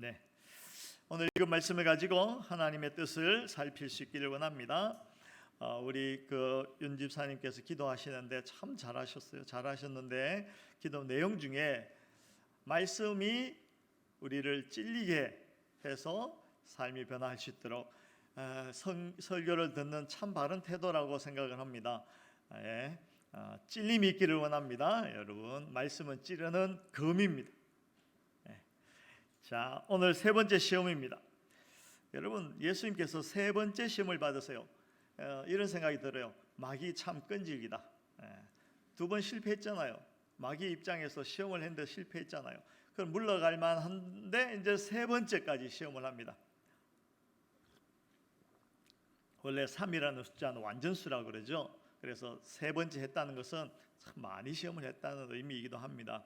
네, 오늘 읽은 말씀을 가지고 하나님의 뜻을 살필 수 있기를 원합니다. 우리 윤 집사님께서 기도하시는데 참 잘하셨어요. 잘하셨는데 기도 내용 중에 말씀이 우리를 찔리게 해서 삶이 변화할 수 있도록 설교를 듣는 참 바른 태도라고 생각을 합니다. 찔림이 있기를 원합니다. 여러분, 말씀은 찌르는 검입니다. 자, 오늘 세 번째 시험입니다. 여러분, 예수님께서 세 번째 시험을 받으세요. 이런 생각이 들어요. 마귀 참 끈질기다. 두 번 실패했잖아요. 마귀 입장에서 시험을 했는데 실패했잖아요. 그럼 물러갈 만한데 이제 세 번째까지 시험을 합니다. 원래 3이라는 숫자는 완전수라고 그러죠. 그래서 세 번째 했다는 것은 참 많이 시험을 했다는 의미이기도 합니다.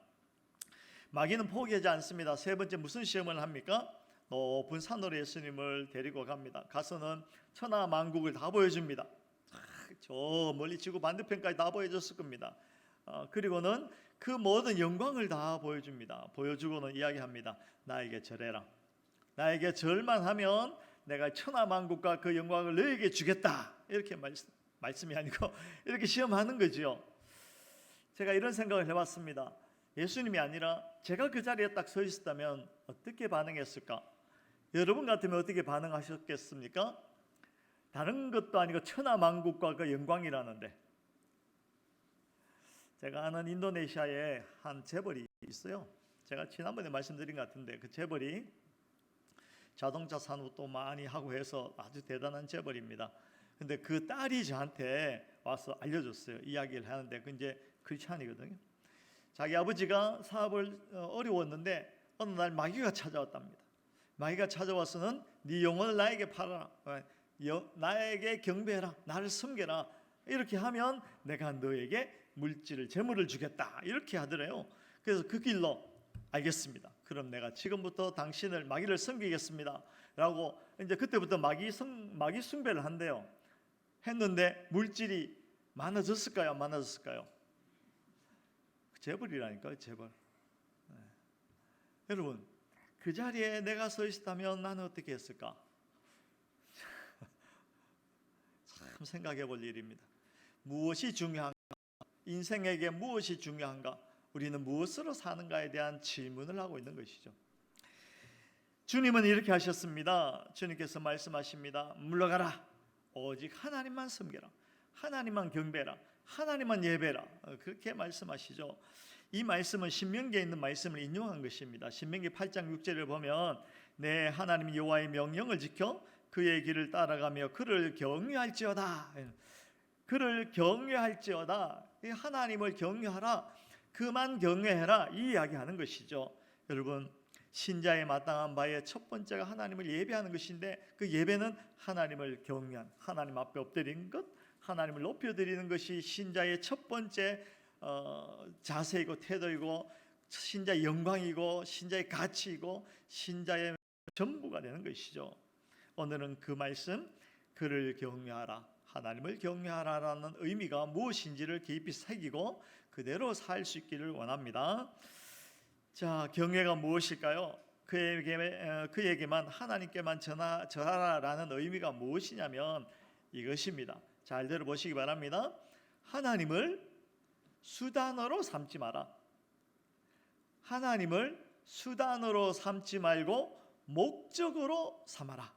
마귀는 포기하지 않습니다. 세 번째 무슨 시험을 합니까? 높은 산으로 예수님을 데리고 갑니다. 가서는 천하 만국을 다 보여줍니다. 저 멀리 지구 반대편까지 다 보여줬을 겁니다. 그리고는 그 모든 영광을 다 보여줍니다. 보여주고는 이야기합니다. 나에게 절해라. 나에게 절만 하면 내가 천하 만국과 그 영광을 너에게 주겠다. 이렇게 말씀이 아니고 이렇게 시험하는 거죠. 제가 이런 생각을 해봤습니다. 예수님이 아니라 제가 그 자리에 딱 서 있었다면 어떻게 반응했을까? 여러분 같으면 어떻게 반응하셨겠습니까? 다른 것도 아니고 천하 만국과 그 영광이라는데, 제가 아는 인도네시아에 한 재벌이 있어요. 제가 지난번에 말씀드린 것 같은데 그 재벌이 자동차 산업도 많이 하고 해서 아주 대단한 재벌입니다. 근데 그 딸이 저한테 와서 알려줬어요. 이야기를 하는데 그 이제 크리스찬이거든요. 자기 아버지가 사업을 어려웠는데 어느 날 마귀가 찾아왔답니다. 마귀가 찾아와서는 네 영혼을 나에게 팔아라, 나에게 경배해라, 나를 섬겨라. 이렇게 하면 내가 너에게 물질을, 재물을 주겠다. 이렇게 하더래요. 그래서 그 길로 알겠습니다. 그럼 내가 지금부터 당신을, 마귀를 섬기겠습니다. 라고 이제 그때부터 마귀 숭배를 한대요. 했는데 물질이 많아졌을까요? 안 많아졌을까요? 재벌이라니까요, 재벌. 여러분, 그 자리에 내가 서 있었다면 나는 어떻게 했을까? 참 생각해 볼 일입니다. 무엇이 중요한가? 인생에게 무엇이 중요한가? 우리는 무엇으로 사는가에 대한 질문을 하고 있는 것이죠. 주님은 이렇게 하셨습니다. 주님께서 말씀하십니다. 물러가라. 오직 하나님만 섬겨라. 하나님만 경배라. 하나님만 예배라. 그렇게 말씀하시죠. 이 말씀은 신명기에 있는 말씀을 인용한 것입니다. 신명기 8장 6절을 보면 내 하나님 여호와의 명령을 지켜 그의 길을 따라가며 그를 경외할지어다. 그를 경외할지어다. 하나님을 경외하라. 그만 경외해라. 이 이야기하는 것이죠. 여러분, 신자의 마땅한 바의 첫 번째가 하나님을 예배하는 것인데 그 예배는 하나님을 경외한, 하나님 앞에 엎드린 것, 하나님을 높여드리는 것이 신자의 첫 번째 자세이고 태도이고 신자의 영광이고 신자의 가치이고 신자의 전부가 되는 것이죠. 오늘은 그 말씀, 그를 경외하라, 하나님을 경외하라라는 의미가 무엇인지를 깊이 새기고 그대로 살 수 있기를 원합니다. 자, 경외가 무엇일까요? 그에게만 하나님께만 절하라라는 의미가 무엇이냐면 이것입니다. 잘 들어보시기 바랍니다. 하나님을 수단으로 삼지 마라. 하나님을 수단으로 삼지 말고 목적으로 삼아라.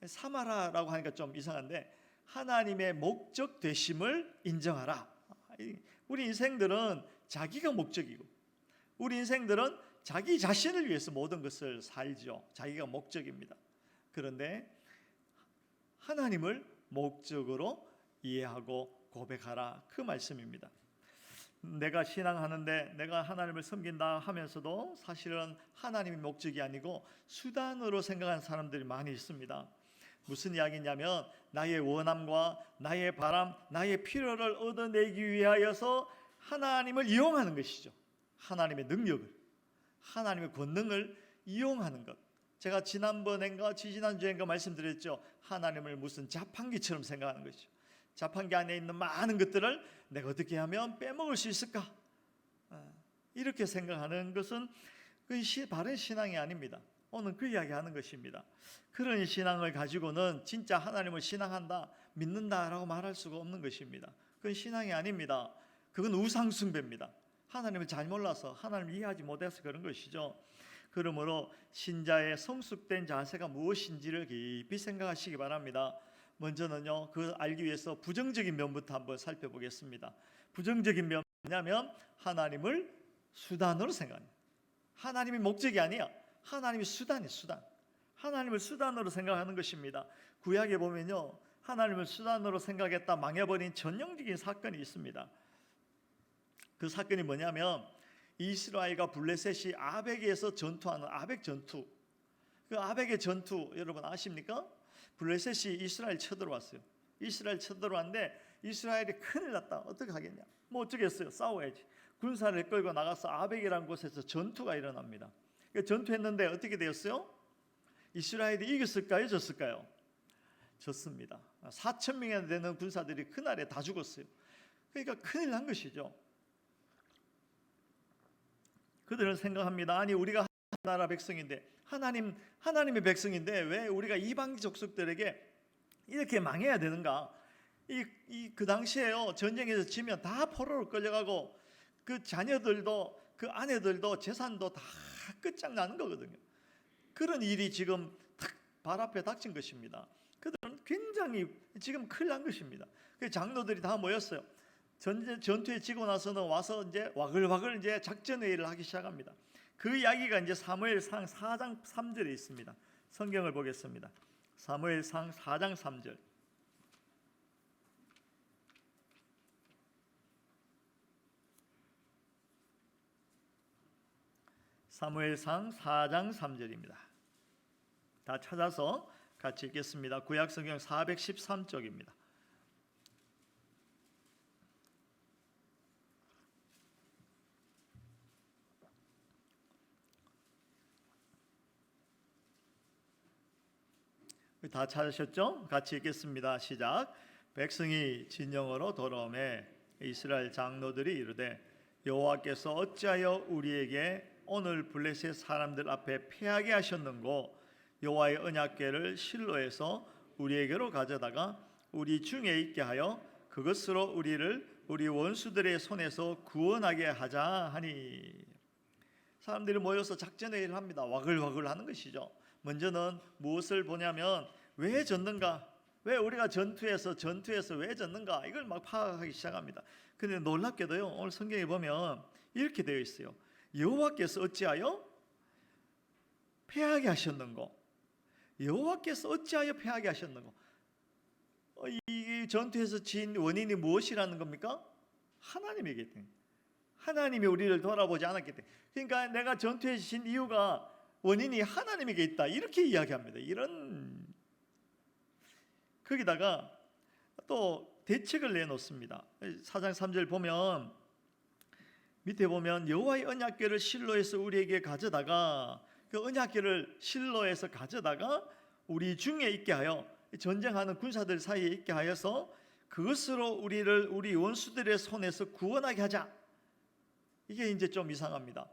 삼아라라고 하니까 좀 이상한데 하나님의 목적 되심을 인정하라. 우리 인생들은 자기가 목적이고 우리 인생들은 자기 자신을 위해서 모든 것을 살죠. 자기가 목적입니다. 그런데 하나님을 목적으로 이해하고 고백하라, 그 말씀입니다. 내가 신앙하는데 내가 하나님을 섬긴다 하면서도 사실은 하나님이 목적이 아니고 수단으로 생각하는 사람들이 많이 있습니다. 무슨 이야기냐면 나의 원함과 나의 바람, 나의 필요를 얻어내기 위하여서 하나님을 이용하는 것이죠. 하나님의 능력을, 하나님의 권능을 이용하는 것. 제가 지난번인가 지지난주인가 말씀드렸죠. 하나님을 무슨 자판기처럼 생각하는 것이죠. 자판기 안에 있는 많은 것들을 내가 어떻게 하면 빼먹을 수 있을까? 이렇게 생각하는 것은 그것이 바른 신앙이 아닙니다. 오늘 그 이야기하는 것입니다. 그런 신앙을 가지고는 진짜 하나님을 신앙한다, 믿는다라고 말할 수가 없는 것입니다. 그건 신앙이 아닙니다. 그건 우상숭배입니다. 하나님을 잘 몰라서, 하나님을 이해하지 못해서 그런 것이죠. 그러므로 신자의 성숙된 자세가 무엇인지를 깊이 생각하시기 바랍니다. 먼저는요, 그 알기 위해서 부정적인 면부터 한번 살펴보겠습니다. 부정적인 면 뭐냐면 하나님을 수단으로 생각합니다. 하나님이 목적이 아니야. 하나님이 수단이 수단. 하나님을 수단으로 생각하는 것입니다. 구약에 보면요, 하나님을 수단으로 생각했다 망해버린 전형적인 사건이 있습니다. 그 사건이 뭐냐면 이스라엘과 블레셋이 아벡에서 전투하는 아벡 전투. 그 아벡의 전투 여러분 아십니까? 블레셋이 이스라엘 쳐들어왔어요. 이스라엘 쳐들어왔는데 이스라엘이 큰일 났다. 어떻게 하겠냐? 뭐 어쩌겠어요? 싸워야지. 군사를 끌고 나가서 아벡이라는 곳에서 전투가 일어납니다. 전투했는데 어떻게 되었어요? 이스라엘이 이겼을까요? 졌을까요? 졌습니다. 4,000명이나 되는 군사들이 그날에 다 죽었어요. 그러니까 큰일 난 것이죠. 그들은 생각합니다. 아니 우리가 나라 백성인데 하나님의 백성인데 왜 우리가 이방 족속들에게 이렇게 망해야 되는가? 그 당시에요, 전쟁에서 지면 다 포로로 끌려가고 그 자녀들도 그 아내들도 재산도 다 끝장나는 거거든요. 그런 일이 지금 딱 발 앞에 닥친 것입니다. 그들은 굉장히 지금 큰일 난 것입니다. 그 장로들이 다 모였어요. 전투에 지고 나서는 와서 이제 와글와글 이제 작전 회의를 하기 시작합니다. 그 이야기가 이제 사무엘상 4장 3절에 있습니다. 성경을 보겠습니다. 사무엘상 4장 3절. 사무엘상 4장 3절입니다. 다 찾아서 같이 읽겠습니다. 구약 성경 413쪽입니다. 다 찾으셨죠? 같이 읽겠습니다. 시작. 백성이 진영으로 돌아오매 이스라엘 장로들이 이르되 여호와께서 어찌하여 우리에게 오늘 블레셋 사람들 앞에 패하게 하셨는고 여호와의 언약궤를 실로에서 우리에게로 가져다가 우리 중에 있게 하여 그것으로 우리를 우리 원수들의 손에서 구원하게 하자 하니. 사람들이 모여서 작전회의를 합니다. 와글와글 하는 것이죠. 먼저는 무엇을 보냐면 왜 졌는가? 왜 우리가 전투에서 왜 졌는가? 이걸 막 파악하기 시작합니다. 근데 놀랍게도요, 오늘 성경에 보면 이렇게 되어 있어요. 여호와께서 어찌하여 패하게 하셨는고? 여호와께서 어찌하여 패하게 하셨는고? 이 전투에서 진 원인이 무엇이라는 겁니까? 하나님이기 때문에. 하나님이 우리를 돌아보지 않았기 때문에. 그러니까 내가 전투에 진 이유가 원인이 하나님에게 있다. 이렇게 이야기합니다. 이런 거기다가 또 대책을 내놓습니다. 4장 3절 보면 밑에 보면 여호와의 언약궤를 실로에서 우리에게 가져다가 그 언약궤를 실로에서 가져다가 우리 중에 있게 하여 전쟁하는 군사들 사이에 있게 하여서 그것으로 우리를 우리 원수들의 손에서 구원하게 하자. 이게 이제 좀 이상합니다.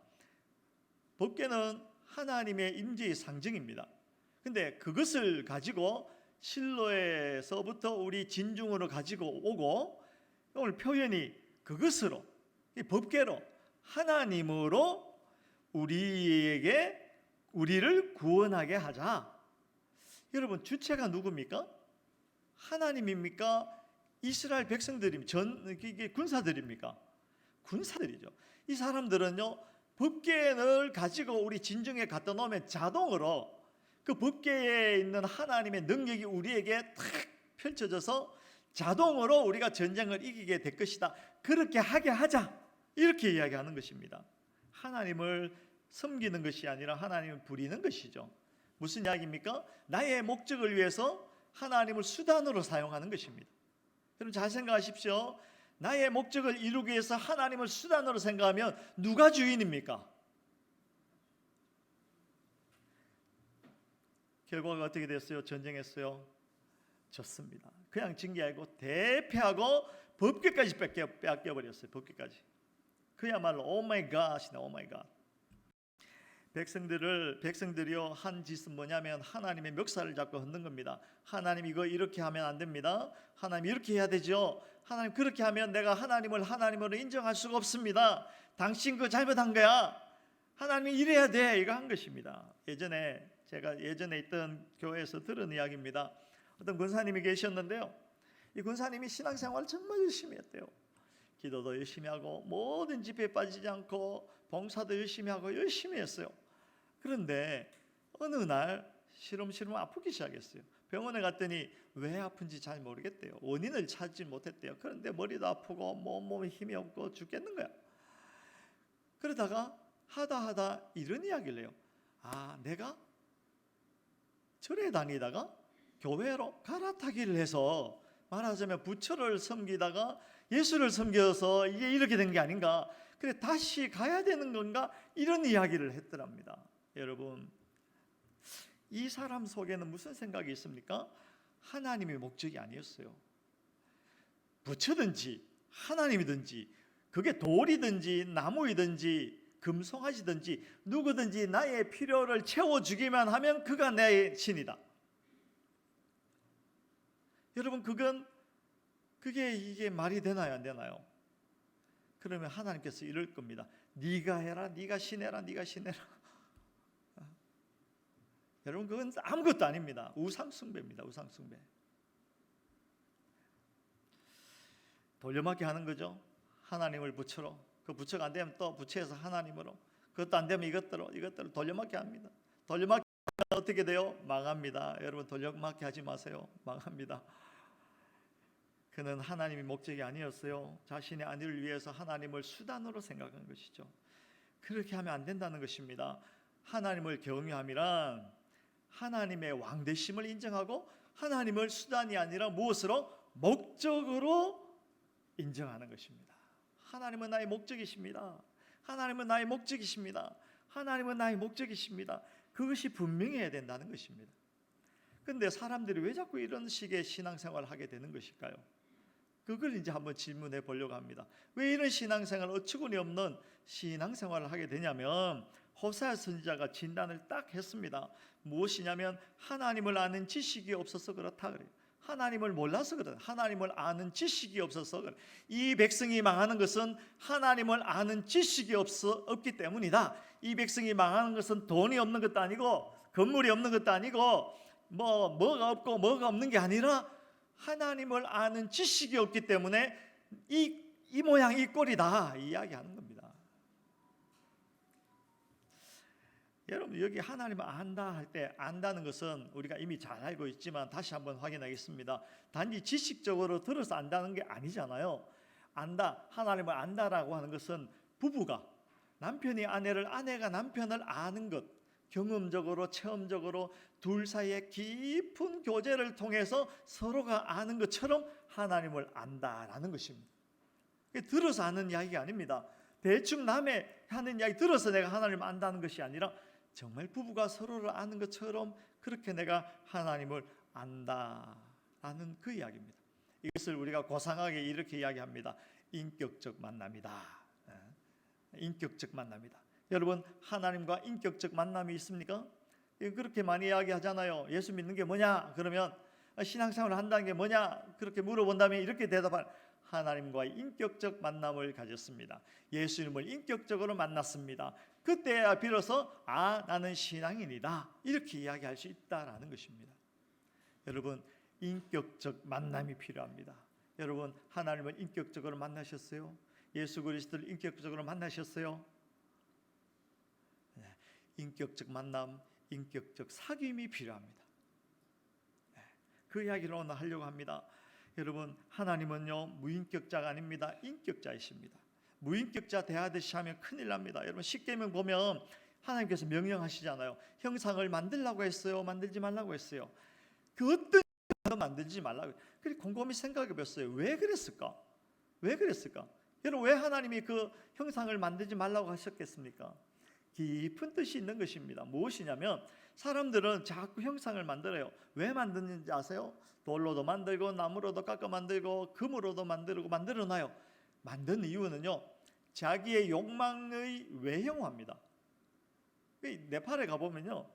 법궤는 하나님의 임재의 상징입니다. 근데 그것을 가지고 실로에서부터 우리 진중으로 가지고 오고 오늘 표현이 그것으로 이 법궤로 하나님으로 우리를 구원하게 하자. 여러분 주체가 누굽니까? 하나님입니까? 이스라엘 백성들입니까? 이게 군사들입니까? 군사들이죠. 이 사람들은요 법궤를 가지고 우리 진중에 갖다 놓으면 자동으로 그 법궤에 있는 하나님의 능력이 우리에게 탁 펼쳐져서 자동으로 우리가 전쟁을 이기게 될 것이다. 그렇게 하게 하자. 이렇게 이야기하는 것입니다. 하나님을 섬기는 것이 아니라 하나님을 부리는 것이죠. 무슨 이야기입니까? 나의 목적을 위해서 하나님을 수단으로 사용하는 것입니다. 여러분 잘 생각하십시오. 나의 목적을 이루기 위해서 하나님을 수단으로 생각하면 누가 주인입니까? 결과가 어떻게 됐어요? 전쟁했어요? 졌습니다. 그냥 진 게 아니고 대패하고 법궤까지 뺏겨버렸어요. 법궤까지. 그야말로 오 마이 갓이다. 오 마이 갓. 백성들이요 한 짓은 뭐냐면 하나님의 멱살을 잡고 흔든 겁니다. 하나님 이거 이렇게 하면 안 됩니다. 하나님 이렇게 해야 되죠. 하나님 그렇게 하면 내가 하나님을 하나님으로 인정할 수가 없습니다. 당신 그거 잘못한 거야. 하나님이 이래야 돼. 이거 한 것입니다. 제가 예전에 있던 교회에서 들은 이야기입니다. 어떤 권사님이 계셨는데요. 이 권사님이 신앙생활을 정말 열심히 했대요. 기도도 열심히 하고 모든 집회에 빠지지 않고 봉사도 열심히 하고 열심히 했어요. 그런데 어느 날 시름시름 아프기 시작했어요. 병원에 갔더니 왜 아픈지 잘 모르겠대요. 원인을 찾지 못했대요. 그런데 머리도 아프고 몸에 힘이 없고 죽겠는 거야. 그러다가 하다 이런 이야기를 해요. 내가 절에 다니다가 교회로 갈아타기를 해서 말하자면 부처를 섬기다가 예수를 섬겨서 이게 이렇게 된 게 아닌가. 그래 다시 가야 되는 건가. 이런 이야기를 했더랍니다. 여러분 이 사람 속에는 무슨 생각이 있습니까? 하나님의 목적이 아니었어요. 부처든지 하나님이든지 그게 돌이든지 나무이든지 금송아지든지 누구든지 나의 필요를 채워주기만 하면 그가 내 신이다. 여러분 이게 말이 되나요 안 되나요? 그러면 하나님께서 이럴 겁니다. 네가 해라, 네가 신해라, 네가 신해라. 여러분 그건 아무것도 아닙니다. 우상숭배입니다. 우상숭배. 돌려막기 하는 거죠. 하나님을 부처로. 그 부처가 안 되면 또 부처에서 하나님으로. 그것도 안 되면 이것대로 돌려막기 합니다. 돌려막기 하면 어떻게 돼요? 망합니다. 여러분 돌려막기 하지 마세요. 망합니다. 그는 하나님이 목적이 아니었어요. 자신의 안위를 위해서 하나님을 수단으로 생각한 것이죠. 그렇게 하면 안 된다는 것입니다. 하나님을 경외함이란 하나님의 왕되심을 인정하고 하나님을 수단이 아니라 무엇으로? 목적으로 인정하는 것입니다. 하나님은 나의 목적이십니다. 하나님은 나의 목적이십니다. 하나님은 나의 목적이십니다. 그것이 분명해야 된다는 것입니다. 그런데 사람들이 왜 자꾸 이런 식의 신앙생활을 하게 되는 것일까요? 그걸 이제 한번 질문해 보려고 합니다. 왜 이런 신앙생활 어처구니 없는 신앙생활을 하게 되냐면 호세아 선지자가 진단을 딱 했습니다. 무엇이냐면 하나님을 아는 지식이 없어서 그렇다 그래요. 하나님을 몰라서 그래. 하나님을 아는 지식이 없어서 그래. 이 백성이 망하는 것은 하나님을 아는 지식이 없기 때문이다. 이 백성이 망하는 것은 돈이 없는 것도 아니고 건물이 없는 것도 아니고 뭐가 없고 뭐가 없는 게 아니라 하나님을 아는 지식이 없기 때문에 이 모양 이 꼴이다 이야기하는 겁니다. 여러분 여기 하나님을 안다 할 때 안다는 것은 우리가 이미 잘 알고 있지만 다시 한번 확인하겠습니다. 단지 지식적으로 들어서 안다는 게 아니잖아요. 안다, 하나님을 안다라고 하는 것은 부부가 남편이 아내를, 아내가 남편을 아는 것, 경험적으로 체험적으로 둘 사이에 깊은 교제를 통해서 서로가 아는 것처럼 하나님을 안다라는 것입니다. 들어서 아는 이야기가 아닙니다. 대충 남의 하는 이야기 들어서 내가 하나님을 안다는 것이 아니라 정말 부부가 서로를 아는 것처럼 그렇게 내가 하나님을 안다라는 그 이야기입니다. 이것을 우리가 고상하게 이렇게 이야기합니다. 인격적 만남이다. 인격적 만남이다. 여러분 하나님과 인격적 만남이 있습니까? 그렇게 많이 이야기하잖아요. 예수 믿는 게 뭐냐? 그러면 신앙생활을 한다는 게 뭐냐? 그렇게 물어본다면 이렇게 대답할 하나님과의 인격적 만남을 가졌습니다. 예수님을 인격적으로 만났습니다. 그때야 비로소 나는 신앙인이다 이렇게 이야기할 수 있다라는 것입니다. 여러분 인격적 만남이 필요합니다. 여러분 하나님을 인격적으로 만나셨어요? 예수 그리스도를 인격적으로 만나셨어요? 네, 인격적 만남, 인격적 사귐이 필요합니다. 네, 그 이야기를 오늘 하려고 합니다. 여러분 하나님은요 무인격자가 아닙니다. 인격자이십니다. 무인격자 대하듯이 하면 큰일 납니다. 여러분 십계명 보면 하나님께서 명령하시잖아요. 형상을 만들라고 했어요? 만들지 말라고 했어요? 그 어떤 형상도 만들지 말라고. 그리고 곰곰이 생각해 봤어요. 왜 그랬을까? 왜 그랬을까? 여러분 왜 하나님이 그 형상을 만들지 말라고 하셨겠습니까? 깊은 뜻이 있는 것입니다. 무엇이냐면 사람들은 자꾸 형상을 만들어요. 왜 만드는지 아세요? 돌로도 만들고 나무로도 깎아 만들고 금으로도 만들어놔요. 만든 이유는요 자기의 욕망의 외형화입니다. 네팔에 가보면요,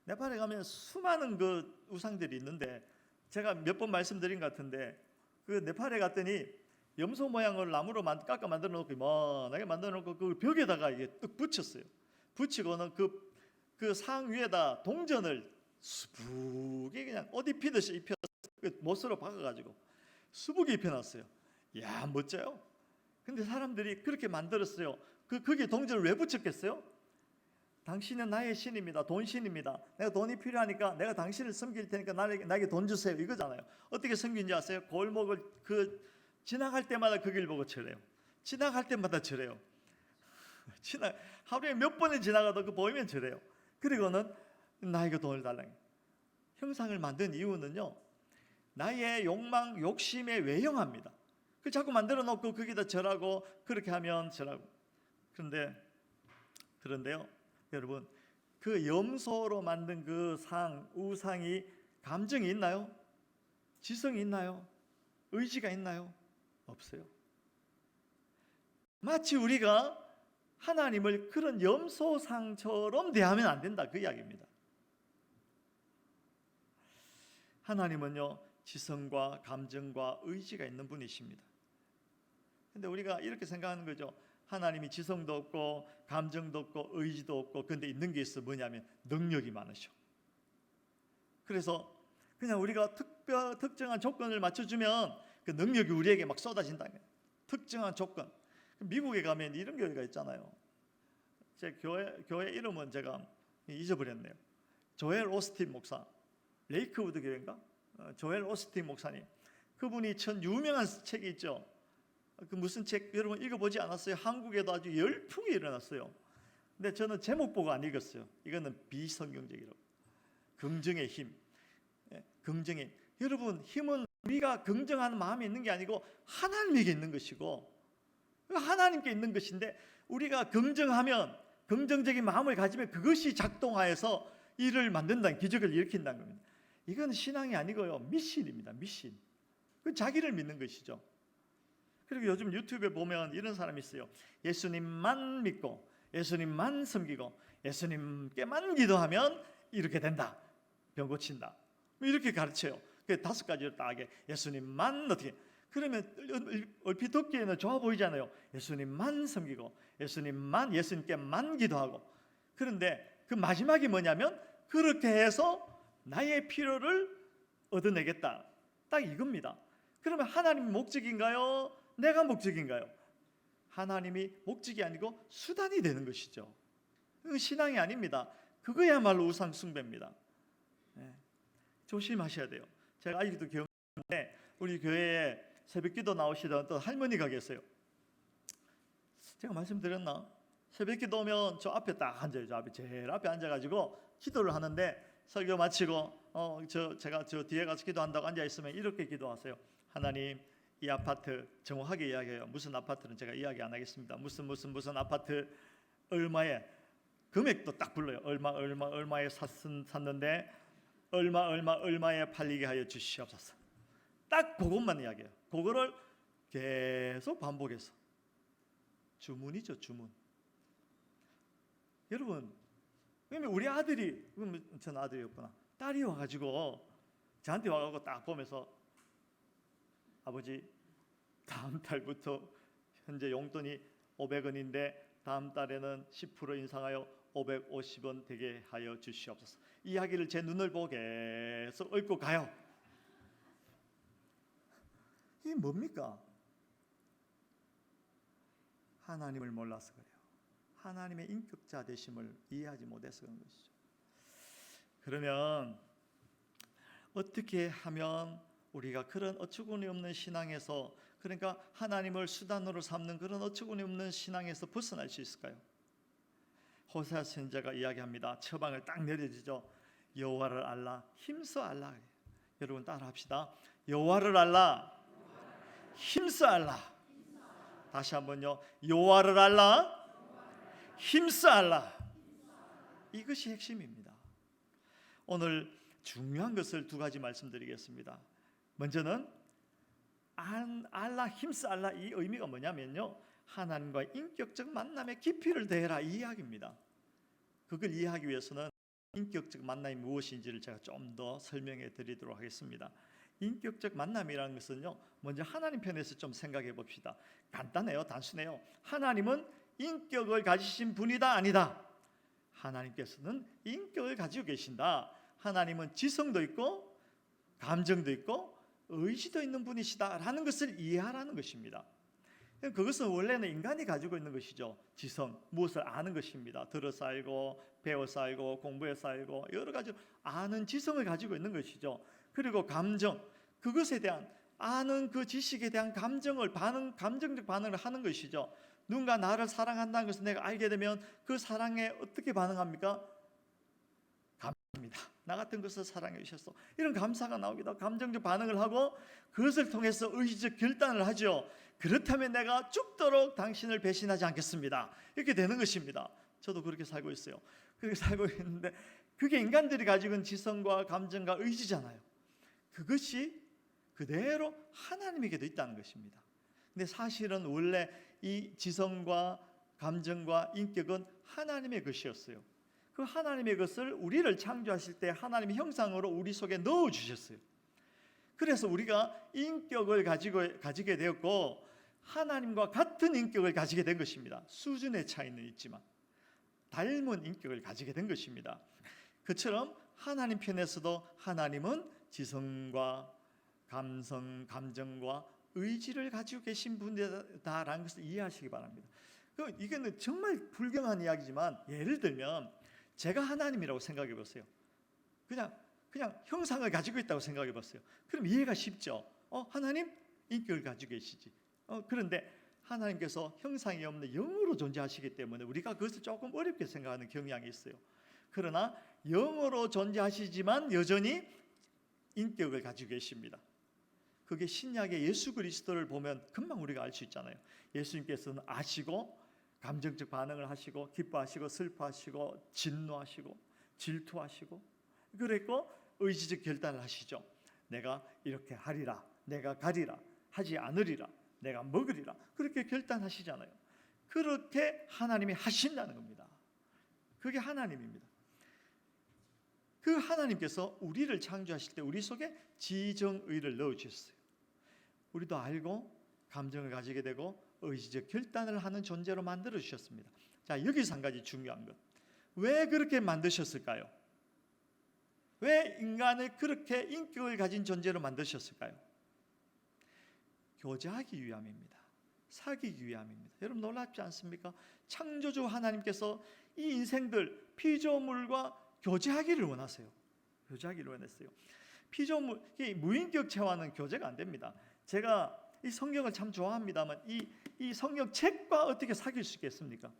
네팔에 가면 수많은 그 우상들이 있는데, 제가 몇 번 말씀드린 것 같은데, 그 네팔에 갔더니 염소 모양을 나무로 깎아 만들어 놓고 이만하게 만들어 놓고 그 벽에다가 이게 뚝 붙였어요. 붙이고는 그 상 위에다 동전을 수북이 그냥 옷 입히듯이 입혀, 못으로 박아가지고 수북이 입혀놨어요. 이야, 멋져요. 근데 사람들이 그렇게 만들었어요. 거기에 동전을 왜 붙였겠어요? 당신은 나의 신입니다. 돈 신입니다. 내가 돈이 필요하니까 내가 당신을 섬길 테니까 나에게 돈 주세요. 이거잖아요. 어떻게 섬긴지 아세요? 골목을 지나갈 때마다 거길 보고 절해요. 지나갈 때마다 절해요. 하루에 몇 번을 지나가도 보이면 절해요. 그리고는 나에게 돈을 달라고. 형상을 만든 이유는요, 나의 욕망, 욕심에 외형합니다. 그 자꾸 만들어 놓고 거기다 절하고 그렇게 하면 절하고. 그런데요, 여러분, 그 염소로 만든 그 우상이 감정이 있나요? 지성이 있나요? 의지가 있나요? 없어요. 마치 우리가 하나님을 그런 염소상처럼 대하면 안 된다, 그 이야기입니다. 하나님은요, 지성과 감정과 의지가 있는 분이십니다. 근데 우리가 이렇게 생각하는 거죠. 하나님이 지성도 없고 감정도 없고 의지도 없고, 그런데 있는 게 있어. 뭐냐면 능력이 많으셔. 그래서 그냥 우리가 특정한 조건을 맞춰주면 그 능력이 우리에게 막 쏟아진다. 특정한 조건. 미국에 가면 이런 교회가 있잖아요. 제 교회 이름은 제가 잊어버렸네요. 조엘 오스틴 목사, 레이크우드 교회인가? 조엘 오스틴 목사님, 그분이 전 유명한 책이 있죠. 그 무슨 책 여러분 읽어보지 않았어요? 한국에도 아주 열풍이 일어났어요. 근데 저는 제목 보고 안 읽었어요. 이거는 비성경적이라고. 긍정의 힘. 긍정의 힘. 여러분, 힘은 우리가 긍정하는 마음이 있는 게 아니고 하나님에게 있는 것이고, 하나님께 있는 것인데, 우리가 긍정하면, 긍정적인 마음을 가지면 그것이 작동하여서 일을 만든다는, 기적을 일으킨다는 겁니다. 이건 신앙이 아니고요, 미신입니다. 미신. 자기를 믿는 것이죠. 그리고 요즘 유튜브에 보면 이런 사람이 있어요. 예수님만 믿고 예수님만 섬기고 예수님께만 기도하면 이렇게 된다, 병 고친다, 이렇게 가르쳐요. 그 5가지를 딱 하게, 예수님만 어떻게, 그러면 얼핏 듣기에는 좋아 보이잖아요. 예수님만 섬기고 예수님께만 기도하고. 그런데 그 마지막이 뭐냐면, 그렇게 해서 나의 필요를 얻어내겠다, 딱 이겁니다. 그러면 하나님이 목적인가요? 내가 목적인가요? 하나님이 목적이 아니고 수단이 되는 것이죠. 그건 신앙이 아닙니다. 그거야말로 우상 숭배입니다. 조심하셔야 돼요. 제가 아직도 기억나는데, 우리 교회에 새벽기도 나오시던 어떤 할머니가 계세요. 제가 말씀드렸나? 새벽기도 오면 저 앞에 딱 앉아요. 저 앞에, 제일 앞에 앉아가지고 기도를 하는데, 설교 마치고 제가 저 뒤에 가서 기도한다고 앉아 있으면 이렇게 기도하세요. 하나님, 이 아파트 정확하게 이야기해요. 무슨 아파트는 제가 이야기 안 하겠습니다. 무슨 아파트 얼마에, 금액도 딱 불러요. 얼마에 샀는데 얼마에 팔리게 하여 주시옵소서. 딱 그것만 이야기해요. 그거를 계속 반복해서. 주문이죠, 주문. 여러분, 그러면 우리 아들이, 전 아들이었구나, 딸이 와가지고 저한테 와가지고 딱 보면서, 아버지, 다음 달부터 현재 용돈이 500원인데 다음 달에는 10% 인상하여 550원 되게 하여 주시옵소서. 이야기를 제 눈을 보고 계속 읽고 가요. 이게 뭡니까? 하나님을 몰라서 그래요. 하나님의 인격자 되심을 이해하지 못해서 그런 것이죠. 그러면 어떻게 하면 우리가 그런 어처구니 없는 신앙에서, 그러니까 하나님을 수단으로 삼는 그런 어처구니 없는 신앙에서 벗어날 수 있을까요? 호세아 선지자가 이야기합니다. 처방을 딱 내려주죠. 여호와를 알라, 힘써 알라. 여러분 따라합시다. 여호와를 알라, 힘써 알라. 다시 한번요. 여호와를 알라, 힘써 알라. 이것이 핵심입니다. 오늘 중요한 것을 2가지 말씀드리겠습니다. 먼저는 알라, 힘써 알라, 이 의미가 뭐냐면요, 하나님과의 인격적 만남의 깊이를 더해라, 이 이야기입니다. 그걸 이해하기 위해서는 인격적 만남이 무엇인지를 제가 좀 더 설명해 드리도록 하겠습니다. 인격적 만남이라는 것은요, 먼저 하나님 편에서 좀 생각해 봅시다. 간단해요, 단순해요. 하나님은 인격을 가지신 분이다, 아니다? 하나님께서는 인격을 가지고 계신다. 하나님은 지성도 있고 감정도 있고 의지도 있는 분이시다라는 것을 이해하라는 것입니다. 그것은 원래는 인간이 가지고 있는 것이죠. 지성, 무엇을 아는 것입니다. 들어서 알고 배워서 알고 공부해서 알고 여러 가지 아는 지성을 가지고 있는 것이죠. 그리고 감정, 그것에 대한 아는 그 지식에 대한 감정적 반응을 하는 것이죠. 누군가 나를 사랑한다는 것을 내가 알게 되면 그 사랑에 어떻게 반응합니까? 감사합니다. 나 같은 것을 사랑해 주셨어. 이런 감사가 나오기도 하고 감정적 반응을 하고 그것을 통해서 의지적 결단을 하죠. 그렇다면 내가 죽도록 당신을 배신하지 않겠습니다. 이렇게 되는 것입니다. 저도 그렇게 살고 있어요. 그렇게 살고 있는데 그게 인간들이 가지고 있는 지성과 감정과 의지잖아요. 그것이 그대로 하나님에게도 있다는 것입니다. 근데 사실은 원래 이 지성과 감정과 인격은 하나님의 것이었어요. 그 하나님의 것을 우리를 창조하실 때 하나님의 형상으로 우리 속에 넣어주셨어요. 그래서 우리가 인격을 가지게 되었고 하나님과 같은 인격을 가지게 된 것입니다. 수준의 차이는 있지만 닮은 인격을 가지게 된 것입니다. 그처럼 하나님 편에서도 하나님은 지성과 감정과 의지를 가지고 계신 분이다라는 것을 이해하시기 바랍니다. 이거는 정말 불경한 이야기지만 예를 들면 제가 하나님이라고 생각해 보세요. 그냥 형상을 가지고 있다고 생각해 보세요. 그럼 이해가 쉽죠. 하나님 인격을 가지고 계시지. 그런데 하나님께서 형상이 없는 영으로 존재하시기 때문에 우리가 그것을 조금 어렵게 생각하는 경향이 있어요. 그러나 영으로 존재하시지만 여전히 인격을 가지고 계십니다. 그게 신약의 예수 그리스도를 보면 금방 우리가 알 수 있잖아요. 예수님께서는 아시고 감정적 반응을 하시고 기뻐하시고 슬퍼하시고 진노하시고 질투하시고 그랬고 의지적 결단을 하시죠. 내가 이렇게 하리라, 내가 가리라, 하지 않으리라, 내가 먹으리라 그렇게 결단하시잖아요. 그렇게 하나님이 하신다는 겁니다. 그게 하나님입니다. 그 하나님께서 우리를 창조하실 때 우리 속에 지정의를 넣어주셨어요. 우리도 알고 감정을 가지게 되고 의지적 결단을 하는 존재로 만들어 주셨습니다. 자, 여기서 한 가지 중요한 것. 왜 그렇게 만드셨을까요? 왜 인간을 그렇게 인격을 가진 존재로 만드셨을까요? 교제하기 위함입니다. 사귀기 위함입니다. 여러분 놀랍지 않습니까? 창조주 하나님께서 이 인생들 피조물과 교제하기를 원하세요. 교제하기를 원했어요. 피조물, 무인격체와는 교제가 안 됩니다. 제가 이 성경을 참 좋아합니다만 이 성경 책과 어떻게 사귈 수 있겠습니까?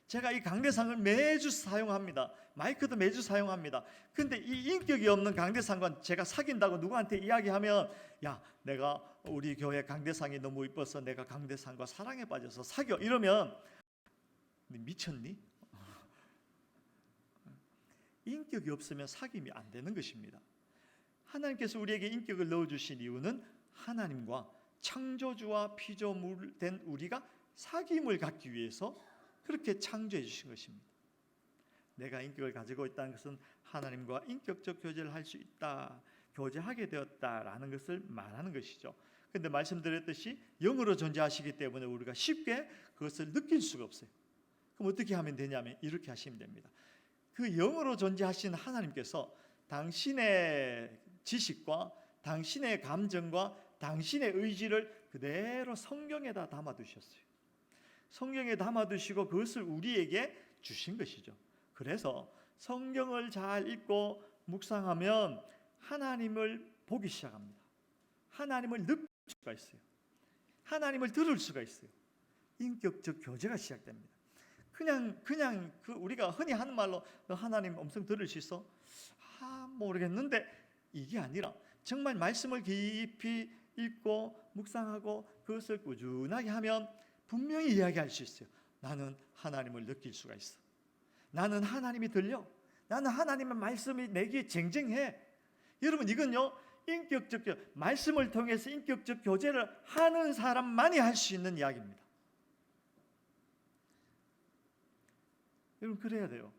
제가 이 강대상을 매주 사용합니다. 마이크도 매주 사용합니다. 근데 이 인격이 없는 강대상과 제가 사귄다고 누구한테 이야기하면 야, 내가 우리 교회 강대상이 너무 이뻐서 내가 강대상과 사랑에 빠져서 사겨 이러면 미쳤니? 인격이 없으면 사귐이 안 되는 것입니다. 하나님께서 우리에게 인격을 넣어주신 이유는 하나님과 창조주와 피조물 된 우리가 사귐을 갖기 위해서 그렇게 창조해 주신 것입니다. 내가 인격을 가지고 있다는 것은 하나님과 인격적 교제를 할 수 있다, 교제하게 되었다라는 것을 말하는 것이죠. 그런데 말씀드렸듯이 영으로 존재하시기 때문에 우리가 쉽게 그것을 느낄 수가 없어요. 그럼 어떻게 하면 되냐면 이렇게 하시면 됩니다. 그 영으로 존재하신 하나님께서 당신의 지식과 당신의 감정과 당신의 의지를 그대로 성경에다 담아두셨어요. 성경에 담아두시고 그것을 우리에게 주신 것이죠. 그래서 성경을 잘 읽고 묵상하면 하나님을 보기 시작합니다. 하나님을 느낄 수가 있어요. 하나님을 들을 수가 있어요. 인격적 교제가 시작됩니다. 그냥 그 우리가 흔히 하는 말로 너 하나님 음성 들을 수 있어? 모르겠는데 이게 아니라 정말 말씀을 깊이 읽고 묵상하고 그것을 꾸준하게 하면 분명히 이야기할 수 있어요. 나는 하나님을 느낄 수가 있어. 나는 하나님이 들려. 나는 하나님의 말씀이 내게 쟁쟁해. 여러분 이건요 인격적 말씀을 통해서 인격적 교제를 하는 사람만이 할 수 있는 이야기입니다. 여러분 그래야 돼요.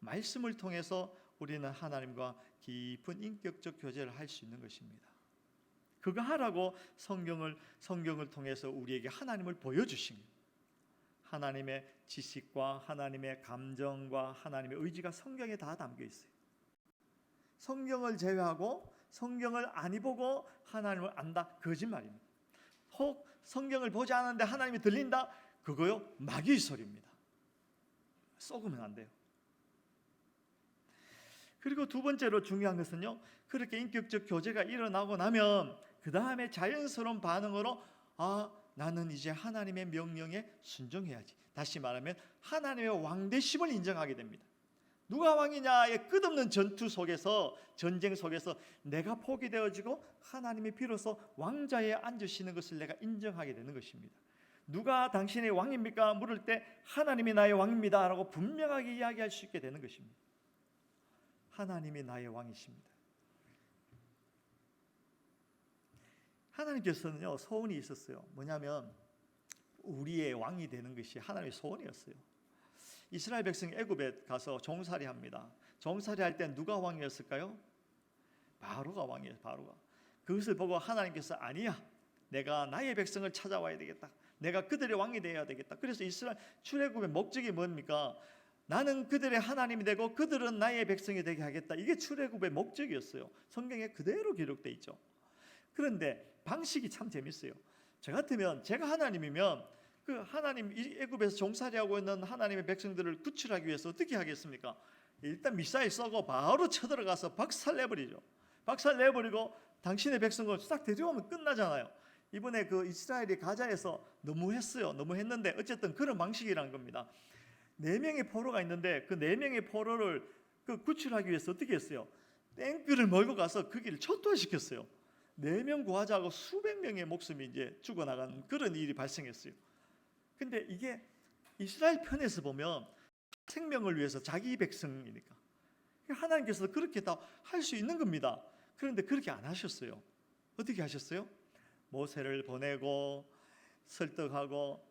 말씀을 통해서 우리는 하나님과 깊은 인격적 교제를 할 수 있는 것입니다. 그거 하라고 성경을 통해서 우리에게 하나님을 보여주신 거예요. 하나님의 지식과 하나님의 감정과 하나님의 의지가 성경에 다 담겨 있어요. 성경을 제외하고 성경을 안 보고 하나님을 안다, 거짓말입니다. 혹 성경을 보지 않았는데 하나님이 들린다, 그거요 마귀의 소리입니다. 썩으면 안 돼요. 그리고 두 번째로 중요한 것은요, 그렇게 인격적 교제가 일어나고 나면 그 다음에 자연스러운 반응으로 나는 이제 하나님의 명령에 순종해야지. 다시 말하면 하나님의 왕되심을 인정하게 됩니다. 누가 왕이냐의 끝없는 전투 속에서, 전쟁 속에서 내가 포기되어지고 하나님이 비로소 왕자에 앉으시는 것을 내가 인정하게 되는 것입니다. 누가 당신의 왕입니까? 물을 때 하나님이 나의 왕입니다 라고 분명하게 이야기할 수 있게 되는 것입니다. 하나님이 나의 왕이십니다. 하나님께서는요 소원이 있었어요. 뭐냐면 우리의 왕이 되는 것이 하나님의 소원이었어요. 이스라엘 백성이 애굽에 가서 종살이 합니다. 종살이 할 때 누가 왕이었을까요? 바로가 왕이에요. 바로가. 그것을 보고 하나님께서 아니야, 내가 나의 백성을 찾아와야 되겠다, 내가 그들의 왕이 되어야 되겠다. 그래서 이스라엘 출애굽의 목적이 뭡니까? 나는 그들의 하나님이 되고 그들은 나의 백성이 되게 하겠다. 이게 출애굽의 목적이었어요. 성경에 그대로 기록되어 있죠. 그런데 방식이 참 재밌어요. 저 같으면, 제가 하나님이면 그 하나님 애굽에서 종살이하고 있는 하나님의 백성들을 구출하기 위해서 어떻게 하겠습니까? 일단 미사일 쏘고 바로 쳐들어가서 박살내버리죠. 박살내버리고 당신의 백성을 싹 데려오면 끝나잖아요. 이번에 그 이스라엘이 가자에서 너무했는데 어쨌든 그런 방식이란 겁니다. 4명의 포로가 있는데 그 4명의 포로를 구출하기 위해서 어떻게 했어요? 탱크를 몰고 가서 그 길을 초토화시켰어요. 4명 구하자고 수백 명의 목숨이 이제 죽어나가는 그런 일이 발생했어요. 근데 이게 이스라엘 편에서 보면 생명을 위해서 자기 백성이니까 하나님께서 그렇게 다 할 수 있는 겁니다. 그런데 그렇게 안 하셨어요. 어떻게 하셨어요? 모세를 보내고 설득하고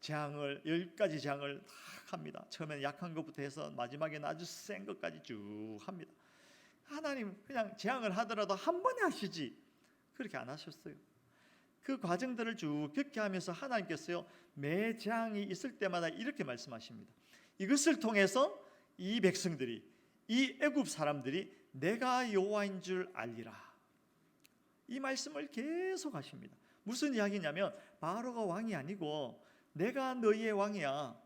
재앙을 10가지 재앙을 다 합니다. 처음에는 약한 것부터 해서 마지막에는 아주 센 것까지 쭉 합니다. 하나님 그냥 재앙을 하더라도 한 번에 하시지 그렇게 안 하셨어요. 그 과정들을 쭉 겪게 하면서 하나님께서요 매 재앙이 있을 때마다 이렇게 말씀하십니다. 이것을 통해서 이 백성들이, 이 애굽 사람들이 내가 여호와인 줄 알리라. 이 말씀을 계속 하십니다. 무슨 이야기냐면 바로가 왕이 아니고 내가 너희의 왕이야.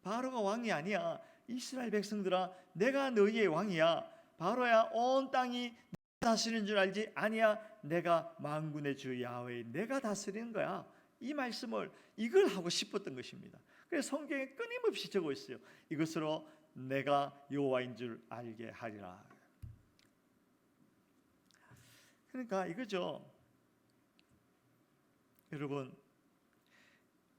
바로가 왕이 아니야. 이스라엘 백성들아, 내가 너희의 왕이야. 바로야 온 땅이 다스리는 줄 알지? 아니야, 내가 만군의 주 야훼, 내가 다스리는 거야. 이 말씀을, 이걸 하고 싶었던 것입니다. 그래서 성경에 끊임없이 적어 있어요. 이것으로 내가 여호와인 줄 알게 하리라. 그러니까 이거죠. 여러분,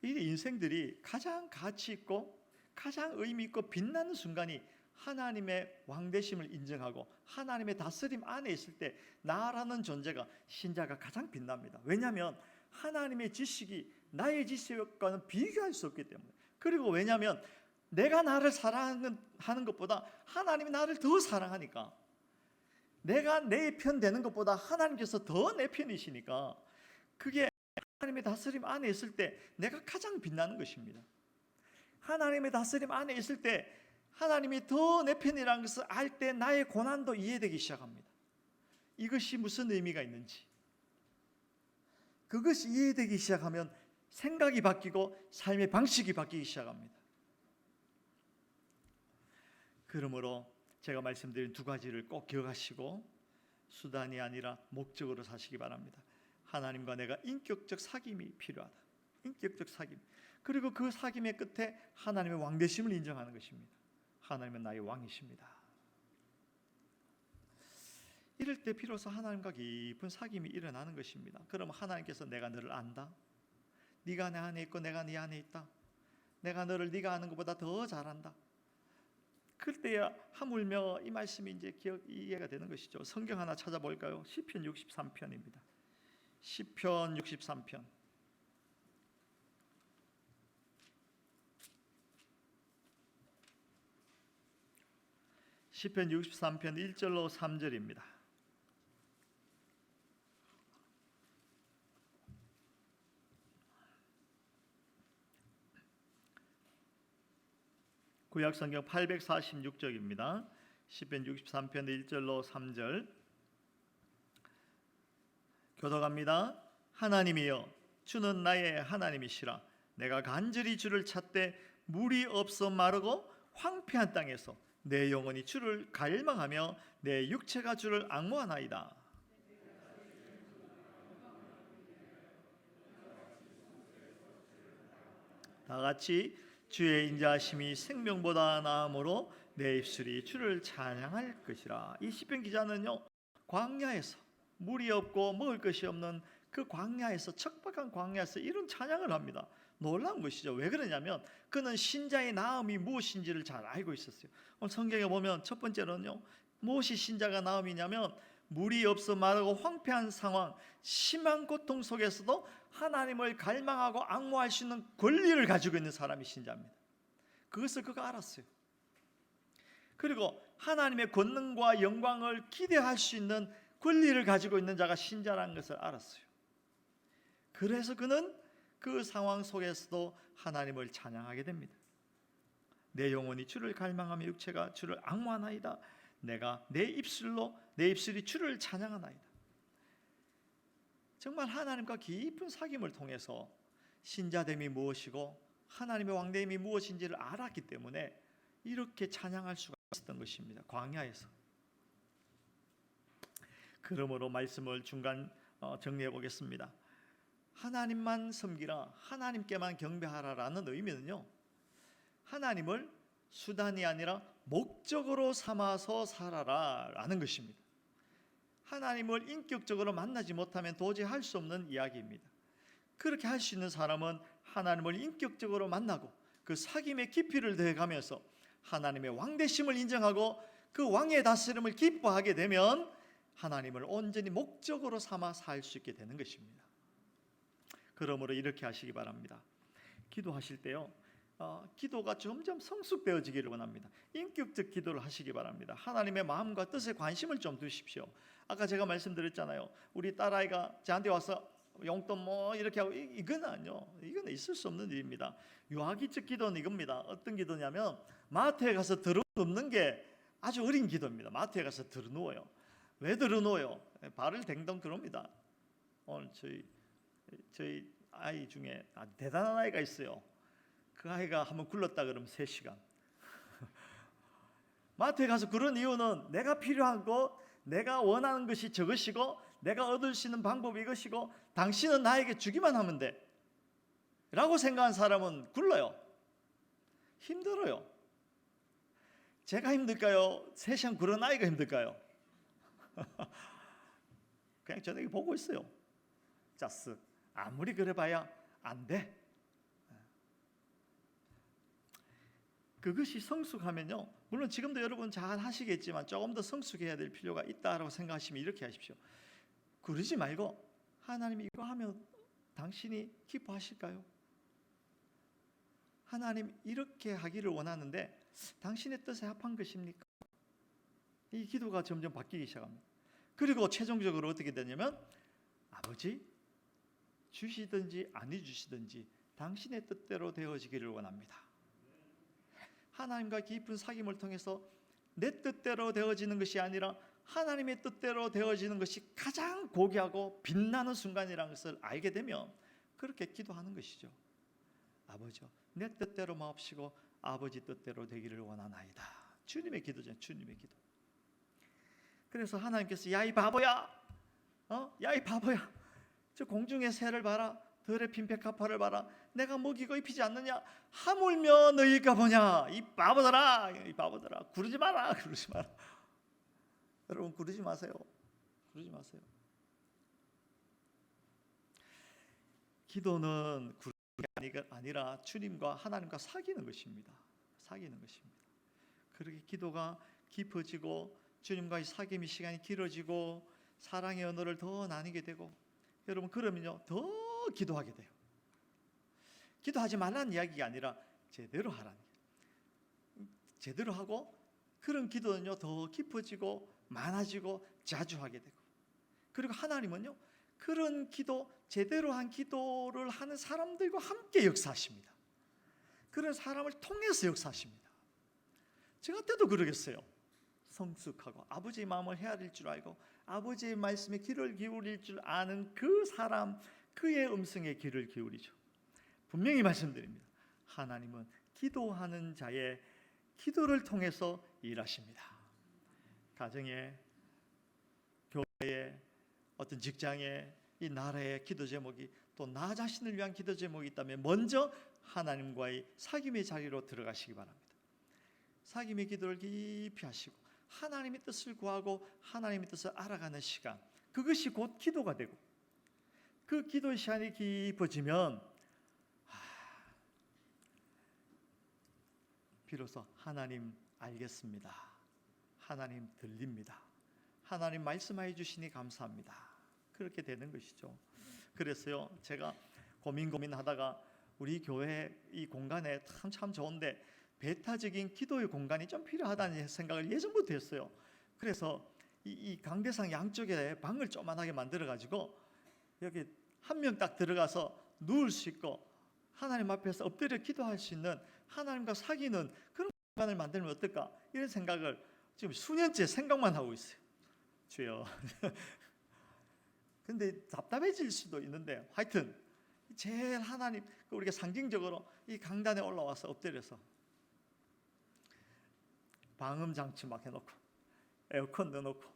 이 인생들이 가장 가치 있고 가장 의미 있고 빛나는 순간이 하나님의 왕되심을 인정하고 하나님의 다스림 안에 있을 때 나라는 존재가, 신자가 가장 빛납니다. 왜냐하면 하나님의 지식이 나의 지식과는 비교할 수 없기 때문에. 그리고 왜냐하면 내가 나를 사랑하는 것보다 하나님이 나를 더 사랑하니까, 내가 내 편 되는 것보다 하나님께서 더 내 편이시니까, 그게 하나님의 다스림 안에 있을 때 내가 가장 빛나는 것입니다. 하나님의 다스림 안에 있을 때 하나님이 더 내 편이라는 것을 알 때 나의 고난도 이해되기 시작합니다. 이것이 무슨 의미가 있는지, 그것이 이해되기 시작하면 생각이 바뀌고 삶의 방식이 바뀌기 시작합니다. 그러므로 제가 말씀드린 두 가지를 꼭 기억하시고 수단이 아니라 목적으로 사시기 바랍니다. 하나님과 내가 인격적 사귐이 필요하다. 인격적 사귐. 그리고 그 사귐의 끝에 하나님의 왕되심을 인정하는 것입니다. 하나님은 나의 왕이십니다. 이럴 때 비로소 하나님과 깊은 사귐이 일어나는 것입니다. 그럼 하나님께서 내가 너를 안다. 네가 내 안에 있고 내가 네 안에 있다. 내가 너를 네가 아는 것보다 더 잘한다. 그때야 하물며 이 말씀이 이제 이해가 되는 것이죠. 성경 하나 찾아볼까요? 시편 63편입니다. 시편 63편. 시편 63편 1절로 3절입니다. 구약성경 846쪽입니다. 시편 63편 1절로 3절 교독합니다. 하나님이여 주는 나의 하나님이시라. 내가 간절히 주를 찾되 물이 없어 마르고 황폐한 땅에서 내 영혼이 주를 갈망하며 내 육체가 주를 앙모하나이다. 다같이 주의 인자하심이 생명보다 나음으로 내 입술이 주를 찬양할 것이라. 이 시편 기자는요, 광야에서 물이 없고 먹을 것이 없는 그 광야에서, 척박한 광야에서 이런 찬양을 합니다. 놀라운 것이죠. 왜 그러냐면 그는 신자의 나음이 무엇인지를 잘 알고 있었어요. 오늘 성경에 보면 첫 번째로는요, 무엇이 신자가 나음이냐면 물이 없어 마르고 황폐한 상황, 심한 고통 속에서도 하나님을 갈망하고 앙모할 수 있는 권리를 가지고 있는 사람이 신자입니다. 그것을 그가 알았어요. 그리고 하나님의 권능과 영광을 기대할 수 있는 권리를 가지고 있는 자가 신자라는 것을 알았어요. 그래서 그는 그 상황 속에서도 하나님을 찬양하게 됩니다. 내 영혼이 주를 갈망하며 육체가 주를 앙모하나이다. 내가 내 입술이 주를 찬양하나이다. 정말 하나님과 깊은 사귐을 통해서 신자됨이 무엇이고 하나님의 왕됨이 무엇인지를 알았기 때문에 이렇게 찬양할 수가 있었던 것입니다. 광야에서. 그러므로 말씀을 중간 정리해 보겠습니다. 하나님만 섬기라, 하나님께만 경배하라라는 의미는요, 하나님을 수단이 아니라 목적으로 삼아서 살아라라는 것입니다. 하나님을 인격적으로 만나지 못하면 도저히 할 수 없는 이야기입니다. 그렇게 할 수 있는 사람은 하나님을 인격적으로 만나고 그 사귐의 깊이를 더해가면서 하나님의 왕되심을 인정하고 그 왕의 다스림을 기뻐하게 되면 하나님을 온전히 목적으로 삼아 살 수 있게 되는 것입니다. 그러므로 이렇게 하시기 바랍니다. 기도하실 때요, 기도가 점점 성숙되어지기를 원합니다. 인격적 기도를 하시기 바랍니다. 하나님의 마음과 뜻에 관심을 좀 두십시오. 아까 제가 말씀드렸잖아요. 우리 딸아이가 저한테 와서 용돈 뭐 이렇게 하고, 이거는 있을 수 없는 일입니다. 유아기적 기도는 이겁니다. 어떤 기도냐면 마트에 가서 들어눕는 게 아주 어린 기도입니다. 마트에 가서 들어누워요. 왜 들어누워요? 발을 댕덩 그럽니다. 오늘 저희 아이 중에 아주 대단한 아이가 있어요. 그 아이가 한번 굴렀다 그러면 3시간. 마트에 가서 그런 이유는 내가 필요한 것, 내가 원하는 것이 저것이고 내가 얻을 수 있는 방법이 이것이고 당신은 나에게 주기만 하면 돼 라고 생각한 사람은 굴러요. 힘들어요. 제가 힘들까요? 3시간 그런 아이가 힘들까요? 그냥 저녁에 보고 있어요. 짜스. 아무리 그래봐야 안 돼. 그것이 성숙하면요, 물론 지금도 여러분 잘 하시겠지만 조금 더 성숙해야 될 필요가 있다라고 생각하시면 이렇게 하십시오. 그러지 말고 하나님이 이거 하면 당신이 기뻐하실까요? 하나님 이렇게 하기를 원하는데 당신의 뜻에 합한 것입니까? 이 기도가 점점 바뀌기 시작합니다. 그리고 최종적으로 어떻게 되냐면 아버지 주시든지 아니 주시든지 당신의 뜻대로 되어지기를 원합니다. 하나님과 깊은 사귐을 통해서 내 뜻대로 되어지는 것이 아니라 하나님의 뜻대로 되어지는 것이 가장 고귀하고 빛나는 순간이라는 것을 알게 되면 그렇게 기도하는 것이죠. 아버지요, 내 뜻대로 마옵시고 아버지 뜻대로 되기를 원하나이다. 주님의 기도죠. 주님의 기도. 그래서 하나님께서 야 이 바보야, 야 이 바보야, 저 공중의 새를 봐라, 들의 핀백합화를 봐라, 내가 먹이고 입히지 않느냐, 하물며 너희가 보냐, 이 바보들아, 이 바보들아, 구르지 마라, 구르지 마라. 여러분 구르지 마세요. 구르지 마세요. 기도는 구르는 게 아니라 주님과 하나님과 사귀는 것입니다. 사귀는 것입니다. 그렇게 기도가 깊어지고 주님과의 사귐의 시간이 길어지고 사랑의 언어를 더 나누게 되고, 여러분 그러면요 더 기도하게 돼요. 기도하지 말라는 이야기가 아니라 제대로 하라는 거예요. 제대로 하고 그런 기도는요 더 깊어지고 많아지고 자주 하게 되고, 그리고 하나님은요 그런 기도, 제대로 한 기도를 하는 사람들과 함께 역사하십니다. 그런 사람을 통해서 역사하십니다. 저 같아도 그러겠어요. 성숙하고 아버지의 마음을 헤아릴 줄 알고 아버지의 말씀에 귀를 기울일 줄 아는 그 사람, 그의 음성에 귀를 기울이죠. 분명히 말씀드립니다. 하나님은 기도하는 자의 기도를 통해서 일하십니다. 가정에, 교회에, 어떤 직장에, 이 나라의 기도 제목이, 또 나 자신을 위한 기도 제목이 있다면 먼저 하나님과의 사귐의 자리로 들어가시기 바랍니다. 사귐의 기도를 깊이 하시고 하나님의 뜻을 구하고 하나님의 뜻을 알아가는 시간, 그것이 곧 기도가 되고, 그 기도의 시간이 깊어지면 비로소 하나님 알겠습니다, 하나님 들립니다, 하나님 말씀해 주시니 감사합니다, 그렇게 되는 것이죠. 그래서요 제가 고민하다가 우리 교회 이 공간에 참 좋은데 배타적인 기도의 공간이 좀 필요하다는 생각을 예전부터 했어요. 그래서 이 강대상 양쪽에 방을 조그만하게 만들어 가지고 여기 한 명 딱 들어가서 누울 수 있고 하나님 앞에서 엎드려 기도할 수 있는, 하나님과 사귀는 그런 공간을 만들면 어떨까, 이런 생각을 지금 수년째 생각만 하고 있어요. 주여. 근데 답답해질 수도 있는데 하여튼 제일 하나님, 우리가 상징적으로 이 강단에 올라와서 엎드려서 방음 장치 막 해놓고 에어컨 넣어놓고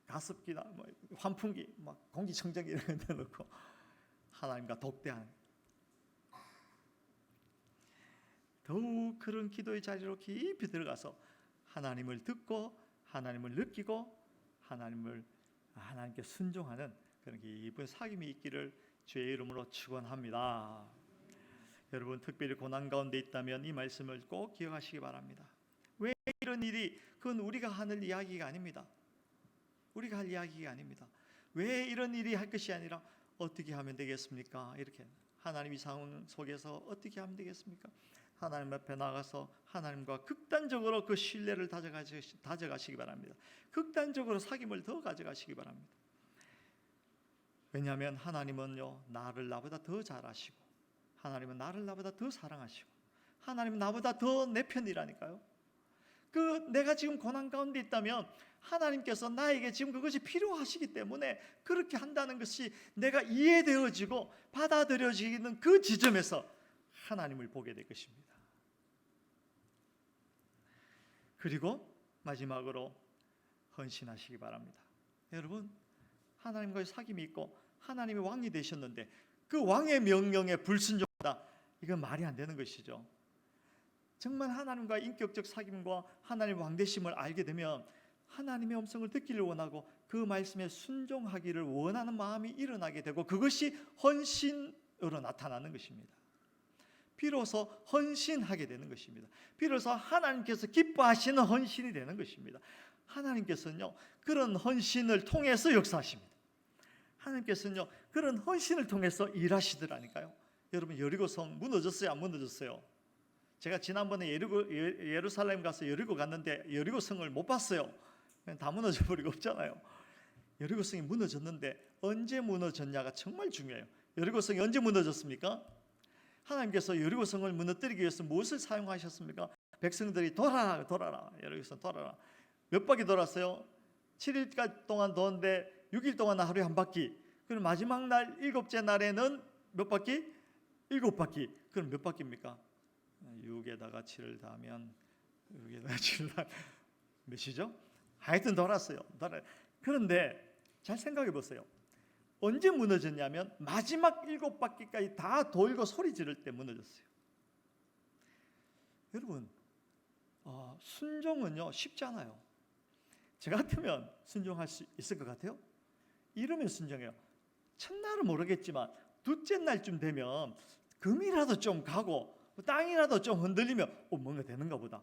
가습기나 뭐 환풍기, 막 공기청정기 이런 거 넣어놓고 하나님과 독대하는, 더욱 그런 기도의 자리로 깊이 들어가서 하나님을 듣고 하나님을 느끼고 하나님께 순종하는 그런 깊은 사귐이 있기를 주의 이름으로 축원합니다. 여러분 특별히 고난 가운데 있다면 이 말씀을 꼭 기억하시기 바랍니다. 왜 이런 일이, 그건 우리가 하는 이야기가 아닙니다. 우리가 할 이야기가 아닙니다. 왜 이런 일이 할 것이 아니라 어떻게 하면 되겠습니까? 이렇게 하나님 이 상황 속에서 어떻게 하면 되겠습니까? 하나님 앞에 나가서 하나님과 극단적으로 그 신뢰를 다져가시기 바랍니다. 극단적으로 사귐을 더 가져가시기 바랍니다. 왜냐하면 하나님은요 나를 나보다 더 잘 아시고, 하나님은 나를 나보다 더 사랑하시고, 하나님은 나보다 더 내 편이라니까요. 내가 지금 고난 가운데 있다면 하나님께서 나에게 지금 그것이 필요하시기 때문에 그렇게 한다는 것이 내가 이해되어지고 받아들여지는 그 지점에서 하나님을 보게 될 것입니다. 그리고 마지막으로 헌신하시기 바랍니다. 여러분 하나님과의 사귐이 있고 하나님의 왕이 되셨는데 그 왕의 명령에 불순종하다, 이건 말이 안 되는 것이죠. 정말 하나님과 인격적 사귐과 하나님의 왕되심을 알게 되면 하나님의 음성을 듣기를 원하고 그 말씀에 순종하기를 원하는 마음이 일어나게 되고, 그것이 헌신으로 나타나는 것입니다. 비로소 헌신하게 되는 것입니다. 비로소 하나님께서 기뻐하시는 헌신이 되는 것입니다. 하나님께서는요 그런 헌신을 통해서 역사하십니다. 하나님께서는요 그런 헌신을 통해서 일하시더라니까요. 여러분 여리고성 무너졌어요, 안 무너졌어요? 제가 지난번에 예루살렘 가서 여리고 갔는데 여리고성을 못 봤어요. 다 무너져 버리고 없잖아요. 여리고성이 무너졌는데 언제 무너졌냐가 정말 중요해요. 여리고성이 언제 무너졌습니까? 하나님께서 여리고성을 무너뜨리기 위해서 무엇을 사용하셨습니까? 백성들이 돌아라 여리고성 돌아라. 몇 바퀴 돌았어요? 7일 동안 도는데 6일 동안 하루에 한 바퀴. 그럼 마지막 날 7째 날에는 몇 바퀴? 7바퀴. 그럼 몇 바퀴입니까? 6에다가 7을 더하면 6에다가 7을 더하면 몇이죠? 하여튼 돌았어요. 그런데 잘 생각해 보세요. 언제 무너졌냐면 마지막 7바퀴까지 다 돌고 소리 지를 때 무너졌어요. 여러분 순종은요 쉽지 않아요. 저 같으면 순종할 수 있을 것 같아요? 이러면 순종해요. 첫날은 모르겠지만 둘째 날쯤 되면 금이라도 좀 가고 땅이라도 좀 흔들리면 뭔가 되는가 보다.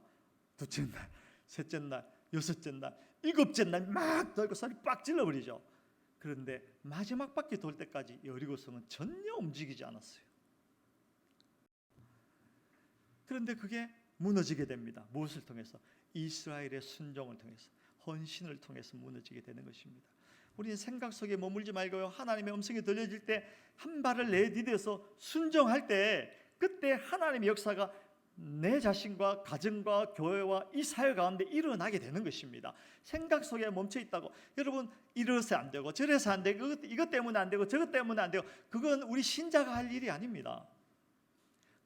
둘째 날, 셋째 날, 여섯째 날, 일곱째 날 막 돌고 소리 빡 질러버리죠. 그런데 마지막 바퀴 돌 때까지 여리고성은 전혀 움직이지 않았어요. 그런데 그게 무너지게 됩니다. 무엇을 통해서? 이스라엘의 순종을 통해서, 헌신을 통해서 무너지게 되는 것입니다. 우리는 생각 속에 머물지 말고요, 하나님의 음성이 들려질 때 한 발을 내디뎌서 순종할 때, 그때 하나님의 역사가 내 자신과 가정과 교회와 이 사회 가운데 일어나게 되는 것입니다. 생각 속에 멈춰 있다고 여러분 이래서 안 되고 저래서 안 되고 이것 때문에 안 되고 저것 때문에 안 되고, 그건 우리 신자가 할 일이 아닙니다.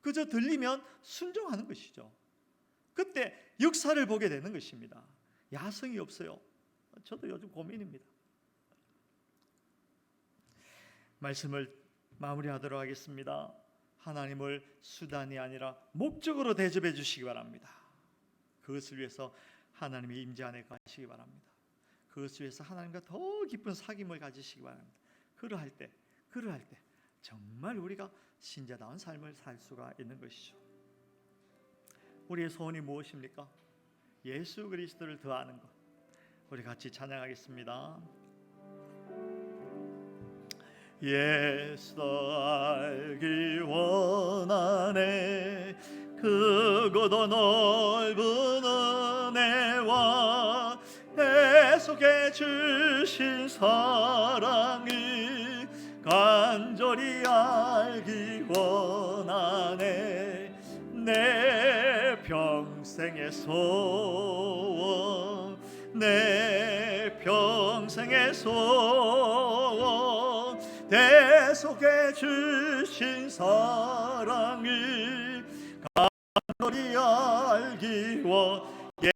그저 들리면 순종하는 것이죠. 그때 역사를 보게 되는 것입니다. 야성이 없어요. 저도 요즘 고민입니다. 말씀을 마무리하도록 하겠습니다. 하나님을 수단이 아니라 목적으로 대접해 주시기 바랍니다. 그것을 위해서 하나님의 임재 안에 가시기 바랍니다. 그것을 위해서 하나님과 더 깊은 사귐을 가지시기 바랍니다. 그러할 때 정말 우리가 신자다운 삶을 살 수가 있는 것이죠. 우리의 소원이 무엇입니까? 예수 그리스도를 더 아는 것. 우리 같이 찬양하겠습니다. 예수 알기 원하네. 크고도 넓은 은혜와 계속해 주신 사랑이 간절히 알기 원하네. 내 평생의 소원, 내 평생의 소원, 계속해 주신 사랑이 간절히 알기 원.